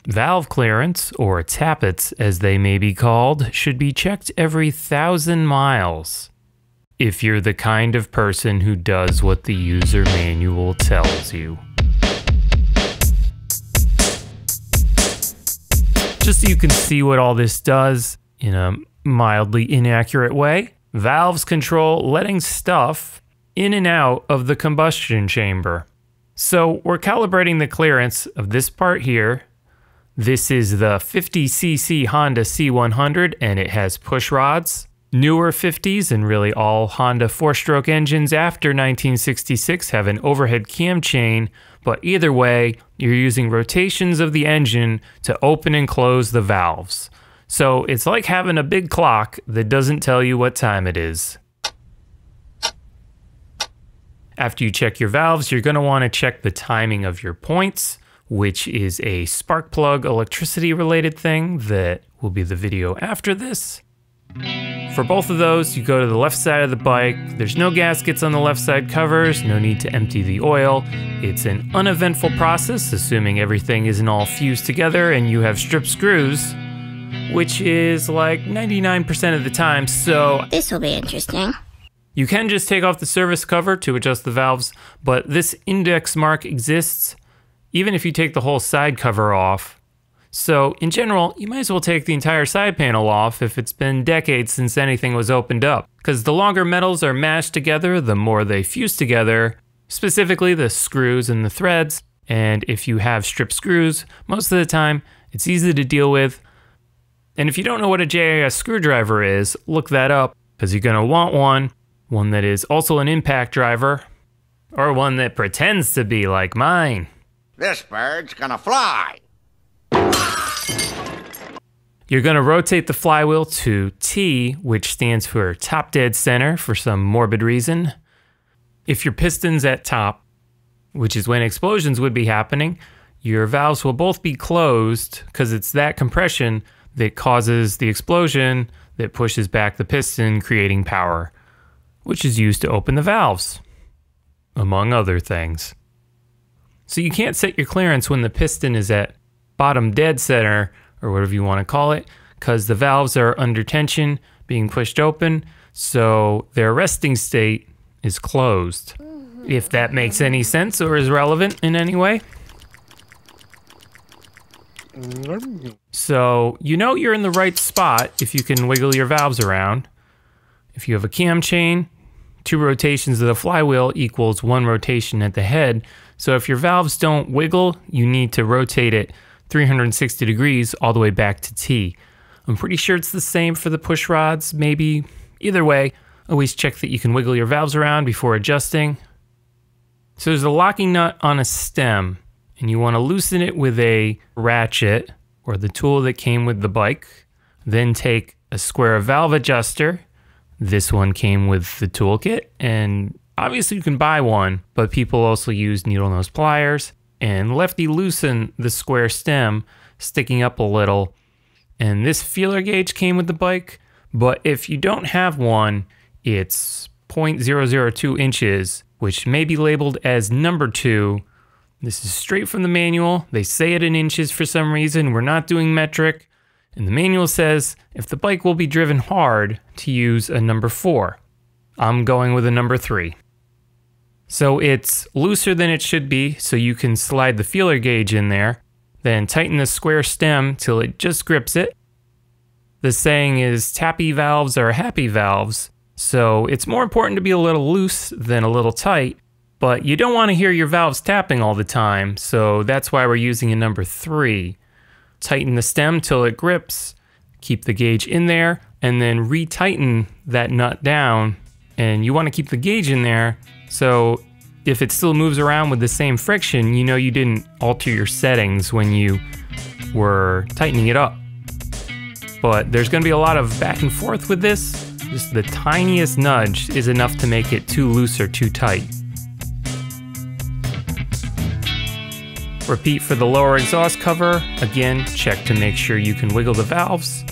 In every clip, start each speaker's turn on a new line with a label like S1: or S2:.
S1: Valve clearance, or tappets as they may be called, should be checked every 1,000 miles. If you're the kind of person who does what the user manual tells you. Just so you can see what all this does in a mildly inaccurate way, valves control letting stuff in and out of the combustion chamber. So we're calibrating the clearance of this part here. This is the 50cc Honda C100 and it has push rods. Newer 50s and really all Honda 4-stroke engines after 1966 have an overhead cam chain, but either way, you're using rotations of the engine to open and close the valves. So it's like having a big clock that doesn't tell you what time it is. After you check your valves, you're going to want to check the timing of your points, which is a spark plug electricity related thing that will be the video after this. For both of those, you go to the left side of the bike. There's no gaskets on the left side covers, no need to empty the oil. It's an uneventful process, assuming everything isn't all fused together and you have strip screws, which is like 99% of the time, so
S2: this will be interesting.
S1: You can just take off the service cover to adjust the valves, but this index mark exists even if you take the whole side cover off. So in general, you might as well take the entire side panel off if it's been decades since anything was opened up, because the longer metals are mashed together, the more they fuse together, specifically the screws and the threads. And if you have strip screws, most of the time, it's easy to deal with. And if you don't know what a JIS screwdriver is, look that up, because you're gonna want one that is also an impact driver, or one that pretends to be like mine.
S3: This bird's gonna fly.
S1: You're gonna rotate the flywheel to T, which stands for top dead center for some morbid reason. If your piston's at top, which is when explosions would be happening, your valves will both be closed because it's that compression that causes the explosion that pushes back the piston, creating power, which is used to open the valves, among other things. So you can't set your clearance when the piston is at bottom dead center, or whatever you want to call it, because the valves are under tension, being pushed open, so their resting state is closed. If that makes any sense or is relevant in any way. So you know you're in the right spot if you can wiggle your valves around. If you have a cam chain, 2 rotations of the flywheel equals 1 rotation at the head. So if your valves don't wiggle, you need to rotate it 360 degrees all the way back to T. I'm pretty sure it's the same for the push rods, maybe. Either way, always check that you can wiggle your valves around before adjusting. So there's a locking nut on a stem, and you want to loosen it with a ratchet, or the tool that came with the bike. Then take a square valve adjuster. This one came with the toolkit, and obviously you can buy one, but people also use needle nose pliers. And lefty loosen the square stem, sticking up a little. And this feeler gauge came with the bike, but if you don't have one, it's 0.002 inches, which may be labeled as number 2. This is straight from the manual. They say it in inches for some reason. We're not doing metric. And the manual says if the bike will be driven hard, to use a number 4. I'm going with a number 3. So it's looser than it should be, so you can slide the feeler gauge in there, then tighten the square stem till it just grips it. The saying is tappy valves are happy valves, so it's more important to be a little loose than a little tight, but you don't want to hear your valves tapping all the time, so that's why we're using a number 3. Tighten the stem till it grips, keep the gauge in there, and then retighten that nut down. And you want to keep the gauge in there, so if it still moves around with the same friction, you know you didn't alter your settings when you were tightening it up. But there's going to be a lot of back and forth with this. Just the tiniest nudge is enough to make it too loose or too tight. Repeat for the lower exhaust cover. Again, check to make sure you can wiggle the valves.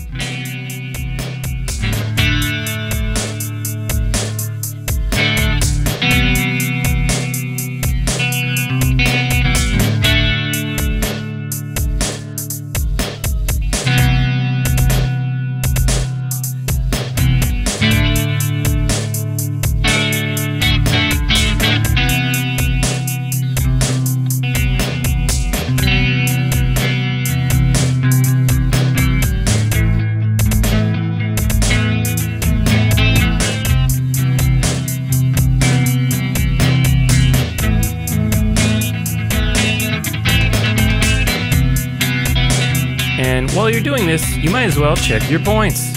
S1: And while you're doing this, you might as well check your points.